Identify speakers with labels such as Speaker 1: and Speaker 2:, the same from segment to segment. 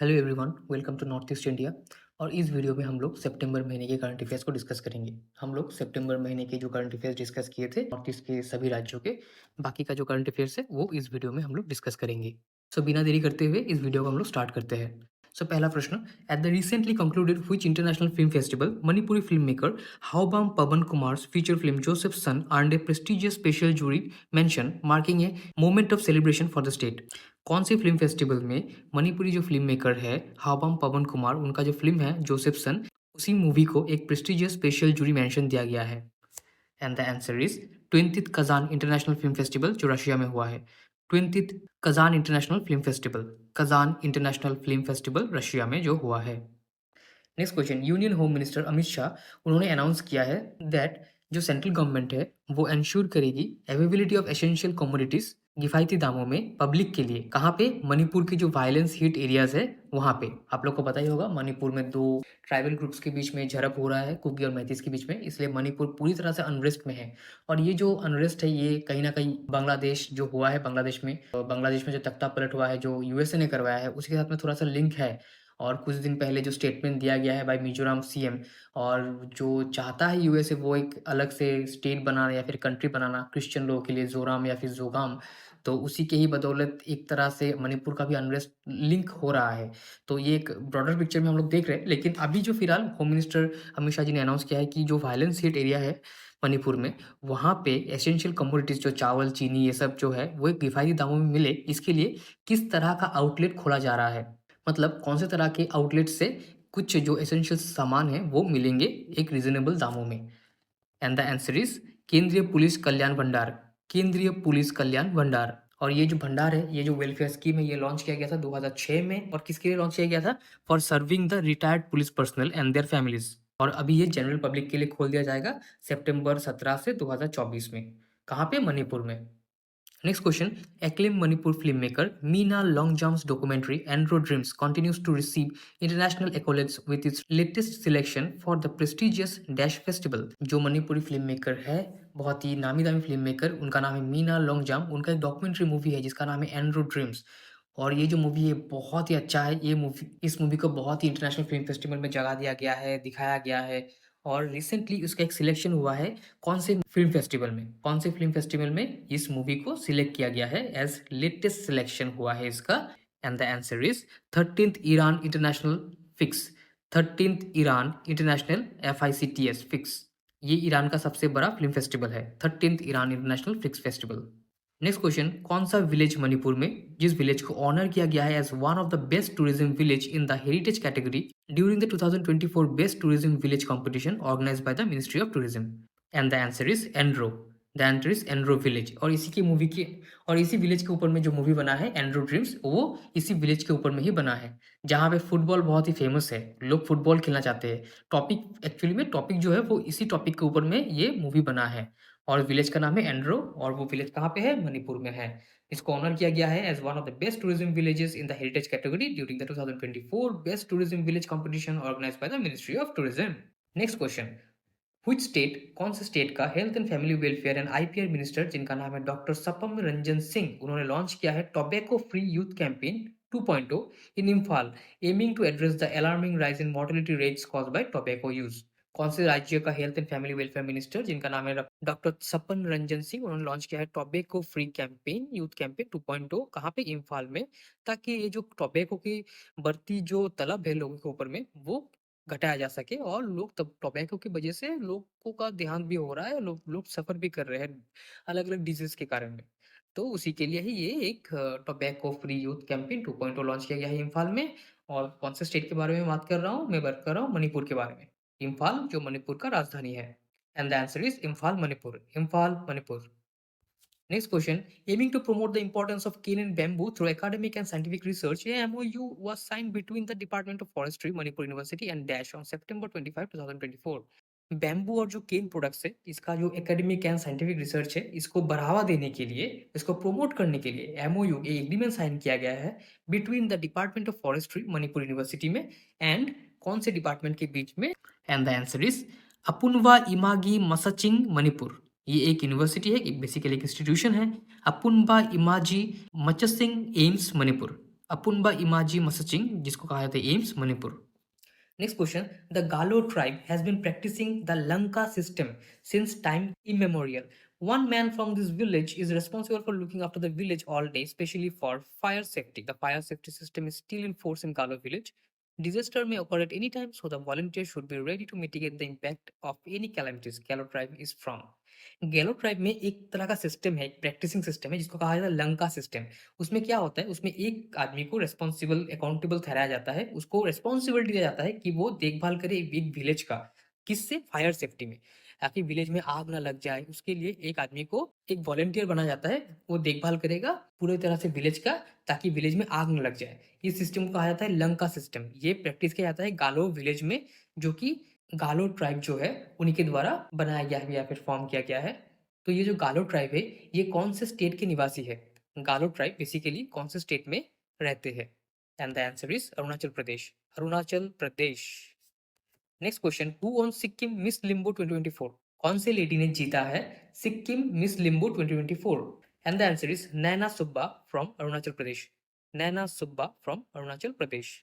Speaker 1: Hello everyone, welcome to north east India. और इस video में हम लोग सितंबर महीने के करंट अफेयर्स को डिस्कस करेंगे। हम लोग सितंबर महीने के जो करंट अफेयर्स डिस्कस किए थे नॉर्थ ईस्ट के सभी राज्यों के, बाकी का जो करंट अफेयर्स है वो इस वीडियो में हम लोग डिस्कस करेंगे। सो बिना देरी करते हुए इस वीडियो को हम लोग स्टार्ट करते हैं। सो पहला प्रश्न, at the recently concluded which international film festival Manipuri film maker Haobam Pawan Kumar's feature film Joseph son earned a prestigious special jury mention marking a moment of celebration for the state. कौन सी film festival में मणिपुरी जो film maker है हावम पवन कुमार, उनका जो film है Joseph सन, उसी movie को एक प्रेस्टिजियस स्पेशल जूरी मेंशन दिया गया है? And the answer is 20th Kazan international film festival, जो रशिया में हुआ है। 20th Kazan international film festival, Kazan international film festival Russia में जो हुआ है। Next question, union home minister Amit Shah उन्होंने अनाउंस किया है दैट जो सेंट्रल गवर्नमेंट है वो इंश्योर करेगी अवेलेबिलिटी ऑफ एसेंशियल कमोडिटीज किफायती दामों में पब्लिक के लिए। कहाँ पे? मणिपुर के जो वायलेंस हिट एरियाज है वहाँ पे। आप लोग को पता ही होगा मणिपुर में दो ट्राइबल ग्रुप्स के बीच में झड़प हो रहा है, कुकी और मैतीस के बीच में, इसलिए मणिपुर पूरी तरह से अनरेस्ट में है। और ये जो अनरेस्ट है ये कहीं ना कहीं बांग्लादेश जो हुआ है, बांग्लादेश में जो तख्ता पलट हुआ है जो यूएसए ने करवाया है उसके साथ में थोड़ा सा लिंक है। और कुछ दिन पहले जो स्टेटमेंट दिया गया है बाय मिजोरम सीएम, और जो चाहता है यूएसए वो एक अलग से स्टेट बनाना या फिर कंट्री बनाना क्रिश्चियन लोगों के लिए, जोराम या फिर जोगाम, तो उसी के ही बदौलत एक तरह से मणिपुर का भी अनरेस्ट लिंक हो रहा है। तो ये एक ब्रॉडर पिक्चर में हम लोग देख रहे हैं। लेकिन अभी जो फिलहाल होम मिनिस्टर अमित शाह जी ने अनाउंस किया है कि जो वायलेंस हिट एरिया है मणिपुर में, वहाँ पे एसेंशियल कमोडिटीज जो चावल, चीनी, ये सब जो है वो एक किफायती दामों में मिले, इसके लिए किस तरह का आउटलेट खोला जा रहा है। मतलब कौन से तरह के आउटलेट से कुछ जो एसेंशियल सामान है वो मिलेंगे एक रीजनेबल दामों में। एंड द आंसर इज केंद्रीय पुलिस कल्याण भंडार, केंद्रीय पुलिस कल्याण भंडार। और ये जो भंडार है, ये जो वेलफेयर स्कीम है, ये लॉन्च किया गया था 2006 में। और किसके लिए लॉन्च किया गया था? For serving the retired police personal and their families. और अभी ये जनरल पब्लिक के लिए खोल दिया जाएगा सितंबर 17 से 2024 में। कहाँ पे? मणिपुर में। Next question, acclaimed Manipur filmmaker Meena Longjam's documentary Andro Dreams continues to receive international accolades with its latest selection for the prestigious Dash Festival। जो मणिपुरी फिल्म मेकर है, बहुत ही नामी दामी फिल्म मेकर, उनका नाम है मीना लोंगजाम। उनका एक डॉक्यूमेंट्री मूवी है जिसका नाम है एंड्रो ड्रीम्स। और ये जो मूवी है बहुत ही अच्छा है। इस मूवी को बहुत ही इंटरनेशनल फिल्म फेस्टिवल में जगह दिया गया है, दिखाया गया है। और रिसेंटली उसका एक सिलेक्शन हुआ है। कौन से फिल्म फेस्टिवल में इस मूवी को सिलेक्ट किया गया है? एज लेटेस्ट सिलेक्शन हुआ है इसका। And the answer is 13th Iran international fix, 13th Iran international FICTS fix. ये ईरान का सबसे बड़ा फिल्म फेस्टिवल है, 13th Iran international fix festival. Next question, कौन सा विलेज मणिपुर में, जिस विलेज को ऑनर किया गया है as one of the best tourism village in the heritage category during the 2024 best tourism village competition organised by the ministry of tourism? And the answer is Andro. The answer is Andro village. और इसी village के ऊपर में जो movie बना है Andrew dreams, वो इसी विलेज के ऊपर में ही बना है, जहाँ पे फुटबॉल बहुत ही फेमस है, लोग फुटबॉल खेलना चाहते हैं। टॉपिक जो है वो इसी टॉपिक के ऊपर में ये मूवी बना है। और विलेज का नाम है एंड्रो, और वो विलेज कहाँ पे है? मणिपुर में है। इसको ऑनर किया गया है as one of the best tourism villages in the heritage category during the 2024 best tourism village competition organised by the ministry of tourism. Next question, कौन से स्टेट का health and family welfare and IPR minister, जिनका नाम है doctor सपम Ranjan Singh, उन्होंने launch किया है tobacco free youth campaign 2.0 in Imphal, aiming to address the alarming rise in mortality rates caused by tobacco use. कौन से राज्य का health and family welfare minister, जिनका नाम है डॉक्टर सपन रंजन सिंह, उन्होंने लॉन्च किया है tobacco free campaign, youth campaign 2.0, कहाँ पे? इम्फाल में, ताकि ये जो टोबैको की बढ़ती जो तलब है लोगों के ऊपर में वो घटाया जा सके। और लोग तब टोबैको की वजह से लोगों का देहांत भी हो रहा है, लोग लोग सफ़र भी कर रहे हैं अलग-अलग डिज़ीज़ के कारण में। तो उसी के लिए ही ये एक tobacco free youth campaign 2.0 launch किया गया है इम्फाल में। और कौन से स्टेट के बारे में बात कर रहा हूँ? मैं बात कर रहा हूँ मणिपुर के बारे में। इम्फाल जो मणिपुर का राजधानी है। And the answer is Imphal, Manipur. Imphal, Manipur. Next question, aiming to promote the importance of cane and bamboo through academic and scientific research, a MOU was signed between the Department of Forestry, Manipur University and Dash on September 25, 2024। Bamboo और जो cane products है, इसका जो academic and scientific research है, इसको बढ़ावा देने के लिए, इसको प्रमोट करने के लिए MOU, ए एग्रीमेंट साइन किया गया है between the department of forestry Manipur university में एंड कौन से डिपार्टमेंट के बीच में? And the answer is Apunba Imagi Machasing Manipur. ये एक यूनिवर्सिटी है, एक बेसिकली एक इंस्टीट्यूशन है, अपुनबा इमाजी मचसिंग एम्स मणिपुर। अपुनबा इमाजी मसचिंग, जिसको कहा जाता है AIIMS, Manipur. Next question. The Galo tribe has been practicing the Lanka system since time immemorial. One man from this village is responsible for looking after the village all day, especially for fire safety. The fire safety system is still in force in Galo village. Disaster may occur at any time, so the volunteers should be ready to mitigate the impact of any calamities Galo tribe is from. गैलो tribe में एक तरह का system है, एक practising system है जिसको कहा जाता है लंका सिस्टम। उसमें क्या होता है, उसमें एक आदमी को रिस्पॉन्सिबल, अकाउंटेबल ठहराया जाता है, उसको रिस्पॉन्सिबिलिटी दिया जाता है कि वो देखभाल करे एक विलेज का। किससे? फायर सेफ्टी में, ताकि विलेज में आग ना लग जाए। उसके लिए एक आदमी को एक वॉलंटियर बनाया जाता है, वो देखभाल करेगा पूरी तरह से विलेज का, ताकि विलेज में आग ना लग जाए। इस सिस्टम को कहा जाता है लंका सिस्टम। ये प्रैक्टिस किया जाता है गालो विलेज में, जो कि गालो ट्राइब जो है उन्हीं के द्वारा बनाया गया है या फिर फॉर्म किया गया है। तो ये जो गालो ट्राइब है, ये कौन से स्टेट के निवासी है? गालो ट्राइब बेसिकली कौन से स्टेट में रहते हैं? And the answer is Arunachal Pradesh. Arunachal Pradesh. Next question, who own Sikkim miss Limbo 2024? कौन से लेडी ने जीता है Sikkim miss Limbo 2024? And the answer is Naina Subba from Arunachal Pradesh. Naina Subba from Arunachal Pradesh.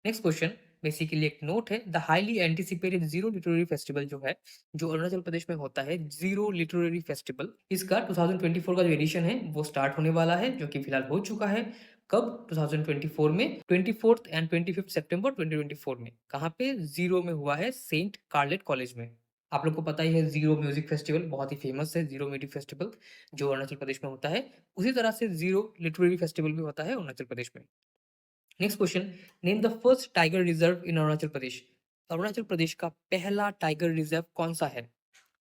Speaker 1: Next question, basically एक नोट है, the highly anticipated zero literary festival जो है, जो अरुणाचल प्रदेश में होता है, जीरो लिटरेरी फेस्टिवल, इसका 2024 का जो एडिशन है वो स्टार्ट होने वाला है, जो कि फिलहाल हो चुका है। कब? 2024 में 24 एंड 25 सितंबर 2024 में। कहाँ पे? जीरो में हुआ है, सेंट कार्लेट कॉलेज में। आप लोग को पता ही है जीरो म्यूजिक फेस्टिवल बहुत ही फेमस है, जीरो म्यूजिक फेस्टिवल जो अरुणाचल प्रदेश में होता है। उसी तरह से जीरो लिटरेरी फेस्टिवल भी होता है अरुणाचल प्रदेश में। Next question, name the first tiger reserve in Arunachal Pradesh. Arunachal Pradesh का पहला टाइगर रिजर्व कौन सा है?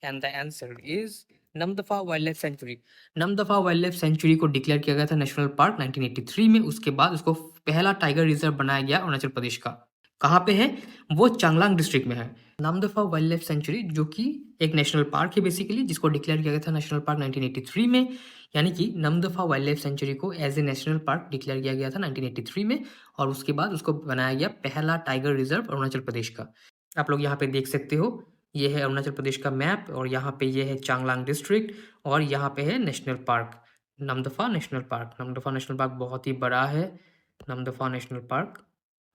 Speaker 1: And the answer is Namdapha wild life sanctuary. Namdapha wild life sanctuary को डिक्लेयर किया गया था नेशनल पार्क 1983 में। उसके बाद उसको पहला टाइगर रिजर्व बनाया गया अरुणाचल प्रदेश का। कहाँ पे है वो? चांगलांग डिस्ट्रिक्ट में है। नामदफा वाइल्ड लाइफ सेंचुरी, जो कि एक नेशनल पार्क है बेसिकली, जिसको डिक्लेयर किया गया था नेशनल पार्क 1983 में। यानी कि नमदफा वाइल्ड लाइफ सेंचुरी को as a national park declare किया गया था 1983 में, और उसके बाद उसको बनाया गया पहला टाइगर रिजर्व अरुणाचल प्रदेश का। आप लोग यहाँ पे देख सकते हो, ये है अरुणाचल प्रदेश का मैप, और यहाँ पे ये है चांगलांग डिस्ट्रिक्ट, और यहाँ पे है national park, Namdapha national park. Namdapha national park बहुत ही बड़ा है, नमदफा नेशनल पार्क,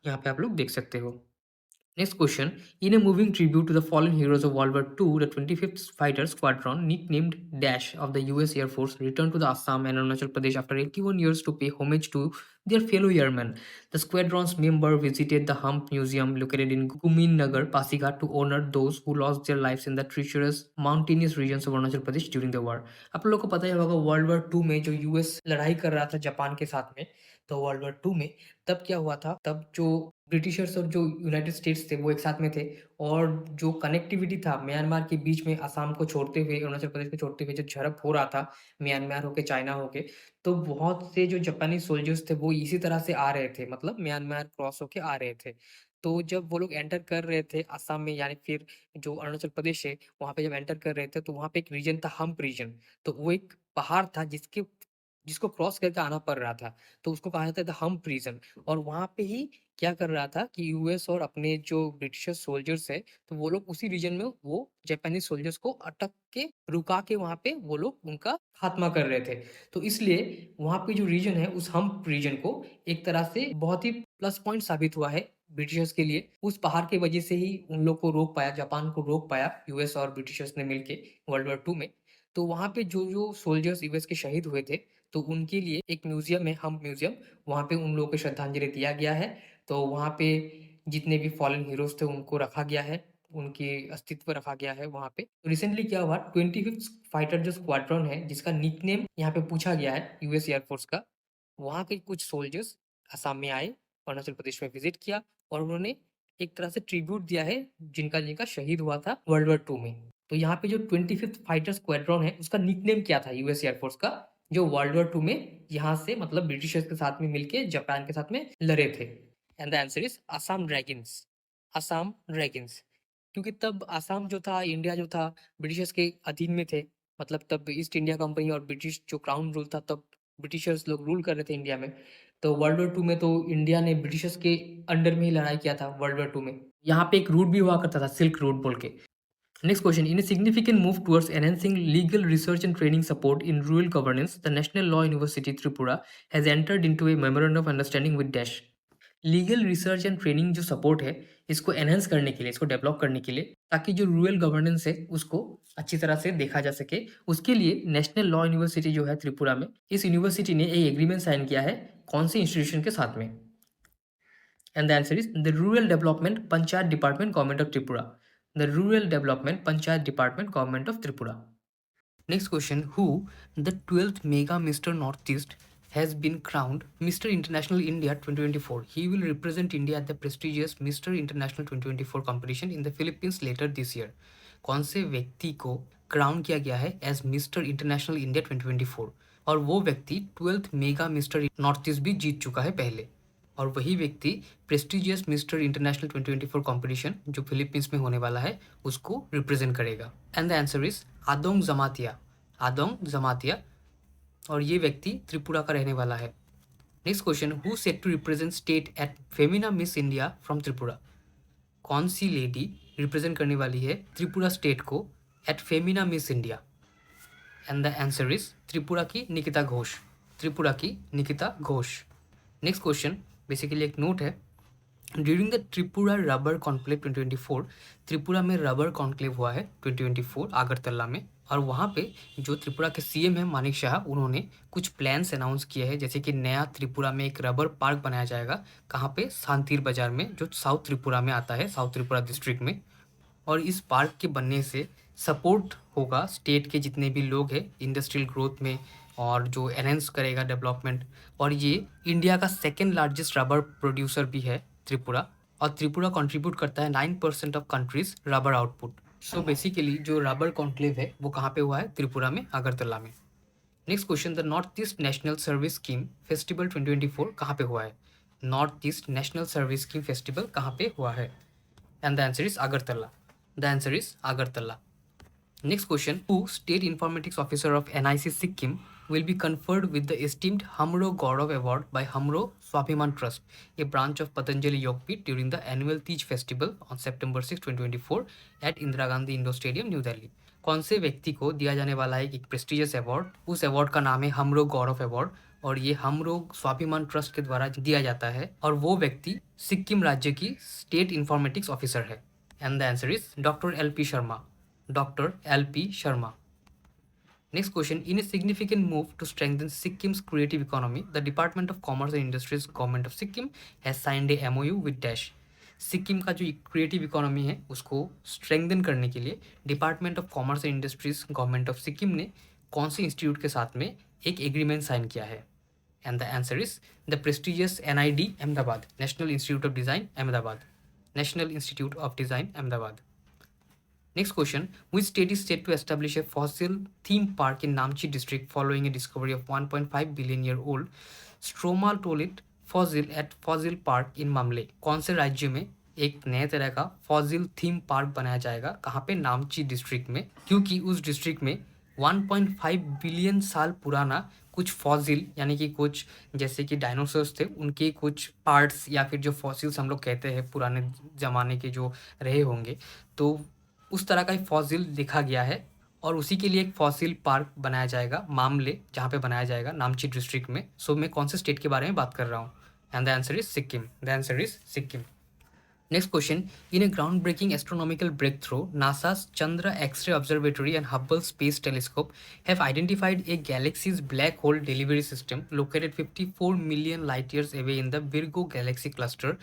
Speaker 1: यहाँ पे आप लोग देख सकते हो। Next question. In a moving tribute to the fallen heroes of World War II, the 25th Fighter Squadron, nicknamed Dash of the US Air Force, returned to the Assam and Arunachal Pradesh after 81 years to pay homage to their fellow airmen. The squadron's member visited the Hump Museum located in Gumin Nagar, Pasighat, to honor those who lost their lives in the treacherous mountainous regions of Arunachal Pradesh during the war. आप लोगों को पता ही होगा world war 2 में जो US लड़ाई कर रहा था जापान के साथ में, तो वर्ल्ड वॉर 2 में तब क्या हुआ था, तब जो ब्रिटिशर्स और जो यूनाइटेड स्टेट्स थे वो एक साथ में थे, और जो कनेक्टिविटी था म्यांमार के बीच में, असम को छोड़ते हुए, अरुणाचल प्रदेश को छोड़ते हुए जो झड़प हो रहा था म्यांमार होके चाइना होके, तो बहुत से जो जापानीज सोल्जर्स थे वो इसी तरह से आ रहे थे, मतलब म्यांमार क्रॉस होके आ रहे थे। तो जब वो लोग एंटर कर रहे थे असम में, यानी फिर जो अरुणाचल प्रदेश है वहाँ पे जब एंटर कर रहे थे, तो वहाँ पे एक रीजन था हम्प रीजन। तो वो एक पहाड़ था जिसको क्रॉस करके आना पड़ रहा था, तो उसको कहा जाता था हम्प रीजन। और वहाँ पे ही क्या कर रहा था कि यूएस और अपने जो ब्रिटिश सोल्जर्स है, तो वो लोग उसी रीजन में वो जापानीज सोल्जर्स को अटक के रुका के वहाँ पे वो लोग उनका खात्मा कर रहे थे। तो इसलिए वहाँ पे जो रीजन है उस हम्प रीजन को एक तरह से बहुत ही प्लस पॉइंट साबित हुआ है ब्रिटिशर्स के लिए। उस पहाड़ की वजह से ही उन लोग को रोक पाया, जापान को रोक पाया यूएस और ब्रिटिशर्स ने मिलके वर्ल्ड वॉर 2 में। तो वहाँ पे जो सोल्जर्स यूएस के शहीद हुए थे, तो उनके लिए एक म्यूजियम है, हम्प म्यूजियम, वहाँ पे उन लोगों को श्रद्धांजलि दिया गया है। तो वहाँ पे जितने भी फॉलन हीरोज थे उनको रखा गया है, उनके अस्तित्व रखा गया है वहाँ पे। तो रिसेंटली क्या हुआ, 25th फाइटर जो स्क्वाड्रन है जिसका निकनेम यहाँ पे पूछा गया है यूएस एयरफोर्स का, वहाँ के कुछ सोल्जर्स असम में आए, अरुणाचल प्रदेश में विजिट किया, और उन्होंने एक तरह से ट्रिब्यूट दिया है जिनका जिनका शहीद हुआ था वर्ल्ड वॉर 2 में। तो यहाँ पे जो 25th फाइटर स्क्वाड्रन है उसका निकनेम क्या था यूएस एयरफोर्स का, जो वर्ल्ड वॉर 2 में यहाँ से मतलब ब्रिटिशर्स के साथ में मिलके जापान के साथ में लड़े थे। And the answer is Assam dragons. Assam dragons, क्योंकि तब असम जो था, इंडिया जो था, ब्रिटिशर्स के अधीन में थे। मतलब तब ईस्ट इंडिया कंपनी और ब्रिटिश जो क्राउन रूल था, तब ब्रिटिशर्स लोग रूल कर रहे थे इंडिया में। तो वर्ल्ड वॉर 2 में तो इंडिया ने ब्रिटिशर्स के अंडर में ही लड़ाई किया था वर्ल्ड वॉर 2 में। यहाँ पे एक रूट भी हुआ करता था, सिल्क रूट बोल के। Next question. In a significant move towards enhancing legal research and training support in rural governance, the National Law University Tripura has entered into a memorandum of understanding with Dash. Legal research and training जो support है इसको enhance करने के लिए, इसको develop करने के लिए, ताकि जो रूरल गवर्नेंस है उसको अच्छी तरह से देखा जा सके, उसके लिए नेशनल लॉ यूनिवर्सिटी जो है त्रिपुरा में, इस यूनिवर्सिटी ने एक एग्रीमेंट साइन किया है कौन से इंस्टीट्यूशन के साथ में? And the answer is the rural development panchayat department government of Tripura. The Rural Development Panchayat Department Government of Tripura. Next question. Who, the 12th Mega Mr. Northeast, has been crowned Mr. International India 2024. He will represent India at the prestigious Mr. International 2024 competition in the Philippines later this year. कौन से व्यक्ति को crown किया गया है as mister international India 2024 और वो व्यक्ति 12th mega mister north east भी जीत चुका है पहले, और वही व्यक्ति प्रेस्टिजियस मिस्टर इंटरनेशनल 2024 कंपटीशन जो फिलीपींस में होने वाला है उसको रिप्रेजेंट करेगा. And the answer is Adong Jamatia. Adong Jamatia, और ये व्यक्ति त्रिपुरा का रहने वाला है. Next question. Who set to represent state at Femina Miss India from Tripura? कौन सी लेडी रिप्रेजेंट करने वाली है त्रिपुरा स्टेट को at Femina Miss India? And the answer is Tripura की निकिता घोष. त्रिपुरा की Nikita Ghosh. Next question basically एक नोट है. During the Tripura rubber conclave 2024, Tripura में रबर कॉन्क्लेव हुआ है 2024 आगरतला में, और वहाँ पे जो त्रिपुरा के सीएम है मानिक शाह, उन्होंने कुछ प्लान्स अनाउंस किए हैं, जैसे कि नया त्रिपुरा में एक रबर पार्क बनाया जाएगा. कहाँ पे? शांतिर बाजार में, जो साउथ त्रिपुरा में आता है, साउथ त्रिपुरा डिस्ट्रिक्ट में. और इस पार्क के बनने से सपोर्ट होगा स्टेट के जितने भी लोग हैं इंडस्ट्रियल ग्रोथ में, और जो एनहेंस करेगा डेवलपमेंट. और ये इंडिया का सेकेंड लार्जेस्ट रबर प्रोड्यूसर भी है त्रिपुरा, और त्रिपुरा कंट्रीब्यूट करता है 9% of countries rubber output. So basically जो रबर कॉन्क्लेव है वो कहाँ पे हुआ है? त्रिपुरा में, अगरतला में. Next question. The north east national service scheme festival 2024 कहाँ पे हुआ है? North east national service scheme festival कहाँ पे हुआ है? And the answer is Agartala. The answer is Agartala. Next question. Who, State Informatics Officer of NIC Sikkim, will be conferred with the esteemed Hamro Gaurav Award by Hamro Swabhiman Trust, a branch of Patanjali Yogpith, during the annual Tej Festival on September 6, 2024 at Indira Gandhi Indoor Stadium, New Delhi. कौन से व्यक्ति को दिया जाने वाला है एक prestigious award? उस अवार्ड का नाम है हमरो गौरव अवार्ड, और ये हमरो स्वाभिमान ट्रस्ट के द्वारा दिया जाता है, और वो व्यक्ति सिक्किम राज्य की स्टेट इंफॉर्मेटिक्स ऑफिसर है. And the answer is doctor LP Sharma. Dr. LP Sharma. Next question. In a significant move to strengthen Sikkim's creative economy, the Department of Commerce and Industries Government of Sikkim has signed a MOU with Dash. Sikkim का जो creative economy है उसको strengthen करने के लिए department of commerce and industries government of Sikkim ने कौन से इंस्टीट्यूट के साथ में एक एग्रीमेंट साइन किया है? And the answer is the prestigious NID Ahmedabad, national institute of design Ahmedabad. National institute of design Ahmedabad. Next question. Which state is set to establish a fossil theme park in Namchi district following a discovery of 1.5 billion year old stromatolite fossil at Fossil Park in Mamle? कौन से राज्य में एक नए तरह का fossil theme park बनाया जाएगा? कहाँ पे? नामची डिस्ट्रिक्ट में, क्योंकि उस डिस्ट्रिक्ट में 1.5 बिलियन साल पुराना कुछ फॉसिल, यानी कि कुछ जैसे कि डायनासोर्स थे उनके कुछ पार्ट्स, या फिर जो फॉसिल्स हम लोग कहते हैं पुराने ज़माने के जो रहे होंगे, तो उस तरह का एक फॉसिल देखा गया है, और उसी के लिए एक फॉसिल पार्क बनाया जाएगा मामले, जहाँ पे बनाया जाएगा नामची डिस्ट्रिक्ट में. सो मैं कौन से स्टेट के बारे में बात कर रहा हूँ? And the answer is Sikkim. The answer is Sikkim. Next question. In a groundbreaking astronomical breakthrough, NASA's Chandra X-ray Observatory and Hubble Space Telescope have identified a galaxy's black hole delivery system located 54 million light-years away in the Virgo galaxy cluster.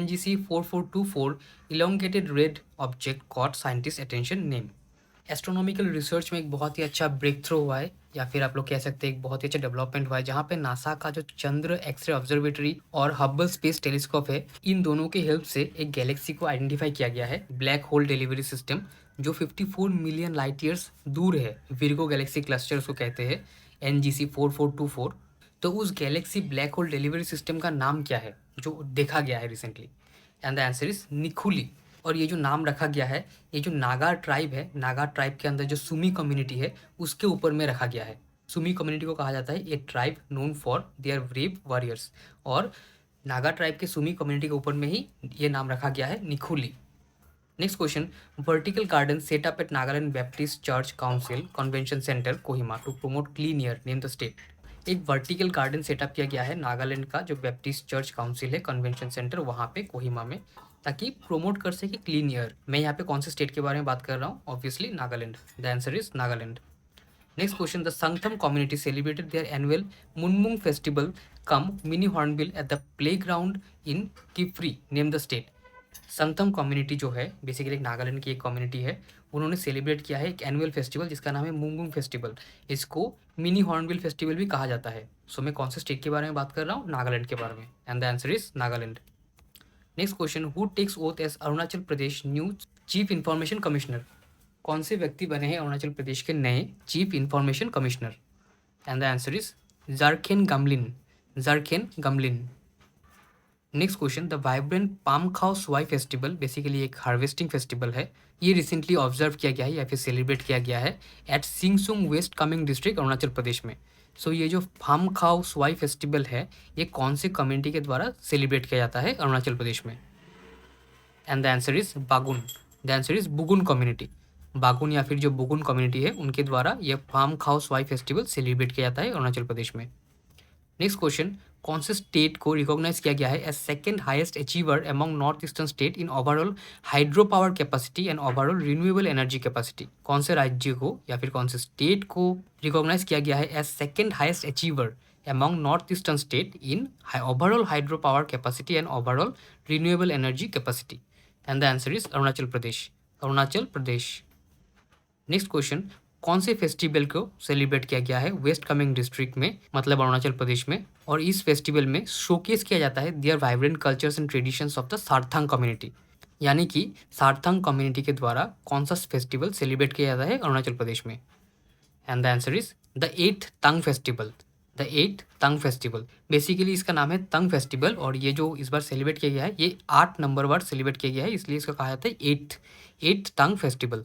Speaker 1: NGC 4424 elongated red object caught scientists' attention. Name. Astronomical research में एक बहुत ही अच्छा break through हुआ है, या फिर आप लोग कह सकते हैं एक बहुत ही अच्छा डेवलपमेंट हुआ है, जहाँ पे नासा का जो चंद्र एक्सरे ऑब्जर्वेटरी और हब्बल स्पेस टेलीस्कोप है, इन दोनों के हेल्प से एक गैलेक्सी को आइडेंटिफाई किया गया है, ब्लैक होल डिलीवरी सिस्टम, जो 54 मिलियन लाइट ईयर्स दूर है. विर्गो गैलेक्सी क्लस्टर उसको कहते हैं, NGC 4424. तो उस galaxy black hole delivery system का नाम क्या है जो देखा गया है recently? And the answer is Nikhuli. और ये जो नाम रखा गया है, ये जो नागा ट्राइब है, नागा ट्राइब के अंदर जो सुमी कम्युनिटी है उसके ऊपर में रखा गया है. सुमी कम्युनिटी को कहा जाता है a tribe known for their brave warriors, और नागा ट्राइब के सुमी कम्युनिटी के ऊपर में ही ये नाम रखा गया है Nikhuli. Next question, vertical garden set up at Nagaland baptist church council convention centre Kohima to promote clean air, name the state. एक वर्टिकल गार्डन सेटअप किया गया है नागालैंड का जो बैप्टिस्ट चर्च काउंसिल है कन्वेंशन सेंटर वहाँ पे कोहिमा में, ताकि प्रोमोट कर सके क्लीन एयर। मैं यहाँ पे कौन से स्टेट के बारे में बात कर रहा हूँ? Obviously Nagaland. The answer is Nagaland. Next question, the Sangtam community celebrated their annual Mungmung festival cum mini Hornbill at the playground in Kiphire, name the state. Sangtam community जो है बेसिकली एक नागालैंड की एक कम्युनिटी है, उन्होंने सेलिब्रेट किया है एक एनुअल फेस्टिवल जिसका नाम है मुंगमुंग फेस्टिवल। इसको मिनी हॉर्नबिल फेस्टिवल भी कहा जाता है। सो मैं कौन से स्टेट के बारे में बात कर रहा हूँ? नागालैंड के बारे में, and the answer is Nagaland. Next question, who takes oath as Arunachal Pradesh new chief information commissioner? कौन से व्यक्ति बने हैं अरुणाचल प्रदेश के नए chief information commissioner? And the answer is Jarkhen Gamlin. Jarkhen Gamlin. Next question, the vibrant Pam Kho Sowai festival basically एक हार्वेस्टिंग फेस्टिवल है। ये रिसेंटली ऑब्जर्व किया गया है या फिर सेलिब्रेट किया गया है at Singchung west Kameng district Arunachal Pradesh में। सो ये जो पाम खाओ स्वाई फेस्टिवल है ये कौन से कम्युनिटी के द्वारा सेलिब्रेट किया जाता है अरुणाचल प्रदेश में? And the answer is Bugun. The answer is Bugun community. Bugun या फिर जो बुगुन कम्युनिटी है उनके द्वारा यह palm Kho Sowai festival celebrate किया जाता है अरुणाचल प्रदेश में। नेक्स्ट क्वेश्चन, कौन से स्टेट को रिकॉग्नाइज किया गया है as second highest achiever among north eastern state in overall hydro power capacity and overall renewable energy capacity? कौन से राज्य को या फिर कौन से स्टेट को रिकॉग्नाइज किया गया है as second highest achiever among north eastern state in overall hydro power capacity and overall renewable energy capacity? And the answer is Arunachal Pradesh. Arunachal Pradesh. Next question, कौन से फेस्टिवल को सेलिब्रेट किया गया है वेस्ट कामेंग डिस्ट्रिक्ट में, मतलब अरुणाचल प्रदेश में, और इस फेस्टिवल में शोकेस किया जाता है their vibrant cultures and traditions of the Sartang community? यानी कि सार्थांग कम्युनिटी के द्वारा कौन सा फेस्टिवल सेलिब्रेट किया जाता है अरुणाचल प्रदेश में? And the answer is the 8th Tang festival. The 8th Tang festival basically इसका नाम है तंग फेस्टिवल, और ये जो इस बार सेलिब्रेट किया गया है ये 8 नंबर बार सेलिब्रेट किया गया है, इसलिए इसका कहा जाता है 8th Tang festival.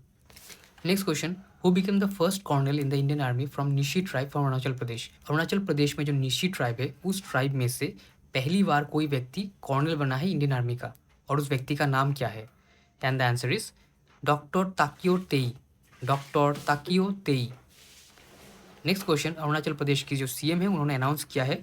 Speaker 1: Next question, who became the first colonel in the Indian army from Nyishi tribe from Arunachal Pradesh? Arunachal Pradesh में जो निशी ट्राइब है उस ट्राइब में से पहली बार कोई व्यक्ति कॉर्नल बना है इंडियन आर्मी का, और उस व्यक्ति का नाम क्या है? And the answer is doctor Takio Tei. Doctor Takio तेई। नेक्स्ट क्वेश्चन, अरुणाचल प्रदेश की जो सीएम है उन्होंने अनाउंस किया है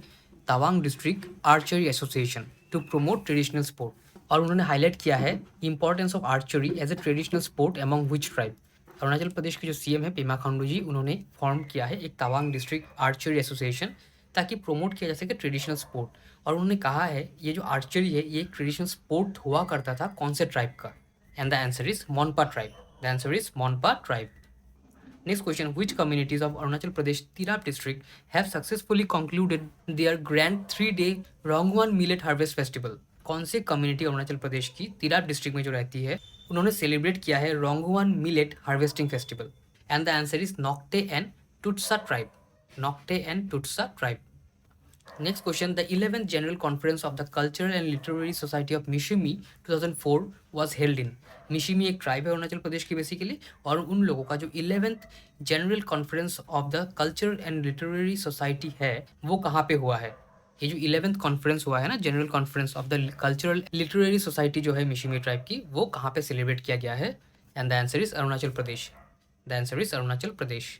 Speaker 1: Tawang district archery association to promote traditional sport, और उन्होंने हाईलाइट किया है importance of archery as a traditional sport among which tribe? Arunachal Pradesh के जो सीएम है पेमा खांडू जी, उन्होंने फॉर्म किया है एक तवांग डिस्ट्रिक्ट आर्चरी एसोसिएशन ताकि प्रमोट किया जा सके ट्रेडिशनल स्पोर्ट, और उन्होंने कहा है ये जो आर्चरी है ये एक ट्रेडिशनल स्पोर्ट हुआ करता था कौन से ट्राइब का? And the answer is Monpa tribe. The answer is Monpa tribe. Next question, which communities of Arunachal Pradesh Tirap district have successfully concluded their grand 3-day Rongwan Millet Harvest Festival? कौन से community Arunachal Pradesh की Tirap district में जो रहती है उन्होंने celebrate किया है Rongwan millet harvesting festival? And the answer is Nocte and Tutsa tribe. Nocte and Tutsa tribe. Next question, the 11th General Conference of the Cultural and Literary Society of Mishimi 2004 was held in? मिशिमी एक tribe है अरुणाचल प्रदेश की बेसिकली, और उन लोगों का जो 11th general conference of the cultural and literary society है वो कहाँ पे हुआ है? ये जो 11th कॉन्फ्रेंस हुआ है ना, general conference of the cultural literary society जो है मिशिमी ट्राइब की, वो कहाँ पे सेलिब्रेट किया गया है? And the answer is Arunachal Pradesh. The answer is Arunachal Pradesh.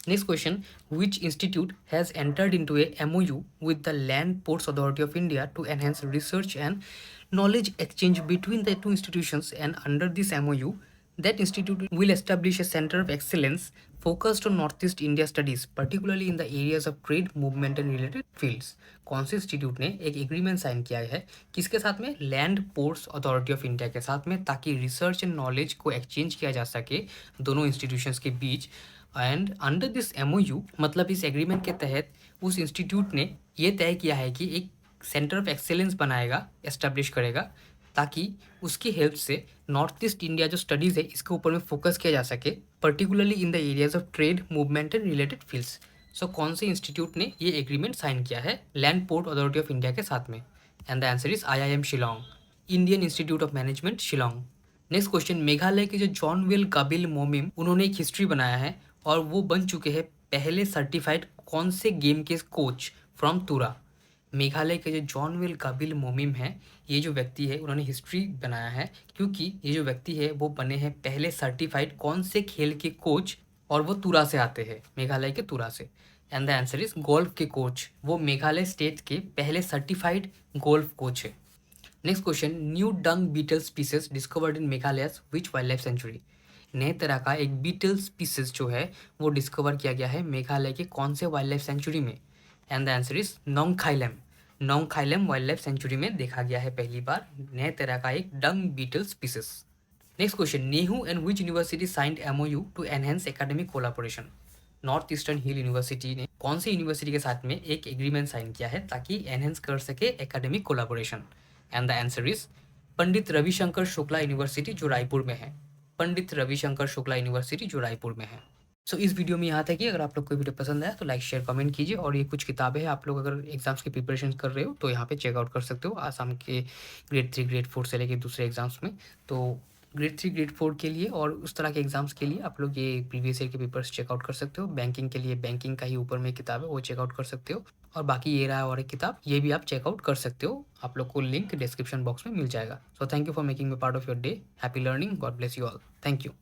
Speaker 1: Next question, which institute has entered into a MOU with the Land Ports Authority of India to enhance research and knowledge exchange between the two institutions, and under this MOU that institute will establish a center of excellence focused on Northeast India studies particularly in the areas of trade movement and related fields? कौन से institute ने एक agreement sign किया है किसके साथ में? Land ports authority of India के साथ में, ताकि रिसर्च एंड नॉलेज को एक्सचेंज किया जा सके दोनों इंस्टीट्यूशंस के बीच। एंड अंडर दिस MOU मतलब इस एग्रीमेंट के तहत उस इंस्टीट्यूट ने ये तय किया है कि एक सेंटर ऑफ एक्सेलेंस बनाएगा, एस्टेब्लिश करेगा, ताकि उसकी हेल्प से नॉर्थ ईस्ट इंडिया जो स्टडीज़ है इसके ऊपर में फोकस किया जा सके particularly in the areas of trade movement and related fields. So कौन से इंस्टीट्यूट ने ये एग्रीमेंट साइन किया है land port authority of India के साथ में? And the answer is IIM Shillong, Indian institute of management Shillong. Next question, Meghalaya के जो जॉन वेल गाबिल मोमिम उन्होंने एक हिस्ट्री बनाया है और वो बन चुके हैं पहले सर्टिफाइड कौन से गेम के कोच फ्रॉम तुरा? मेघालय के जो जॉनवेल काबिल मोमिम है, ये जो व्यक्ति है उन्होंने हिस्ट्री बनाया है, क्योंकि ये जो व्यक्ति है वो बने हैं पहले सर्टिफाइड कौन से खेल के कोच, और वो तुरा से आते हैं, मेघालय के तुरा से। And the answer is golf के कोच, वो मेघालय स्टेट के पहले सर्टिफाइड गोल्फ कोच है। Next question, new dung beetle species discovered in Meghalaya which wild life sanctuary. नए तरह का एक बीटल स्पीसीज जो है वो डिस्कवर किया गया है मेघालय के कौन से वाइल्ड लाइफ सेंचुरी में। And the answer is Nongkhyllem. Nongkhyllem wild life sanctuary में देखा गया है पहली बार नए तरह का एक dung beetle species. Next question, Nehru and which university signed MoU to enhance academic collaboration. North eastern hill university ने कौन सी यूनिवर्सिटी के साथ में एक एग्रीमेंट साइन किया है ताकि एनहेंस कर सके academic collaboration. And the answer is Pandit Ravishankar Shukla university जो रायपुर में है। पंडित रविशंकर शुक्ला यूनिवर्सिटी जो रायपुर में है। सो इस वीडियो में यहाँ तक ही। अगर आप लोग को वीडियो पसंद आया तो लाइक शेयर कमेंट कीजिए, और ये कुछ किताबें हैं, आप लोग अगर एग्जाम्स की प्रिपरेशन कर रहे हो तो यहाँ पे चेकआउट कर सकते हो आसाम के ग्रेड 3 ग्रेड 4 से लेके दूसरे एग्जाम्स में। तो ग्रेड 3 ग्रेड 4 के लिए और उस तरह के एग्जाम्स के लिए आप लोग ये प्रीवियस ईयर के पेपर्स चेकआउट कर सकते हो। बैंकिंग के लिए बैंकिंग का ही ऊपर में किताब है वो चेकआउट कर सकते हो, और बाकी ये रहा और एक किताब, ये भी आप चेकआउट कर सकते हो। आप लोग को लिंक डिस्क्रिप्शन बॉक्स में मिल जाएगा। So thank you for making me part of your day. Happy learning. God bless you all. Thank you.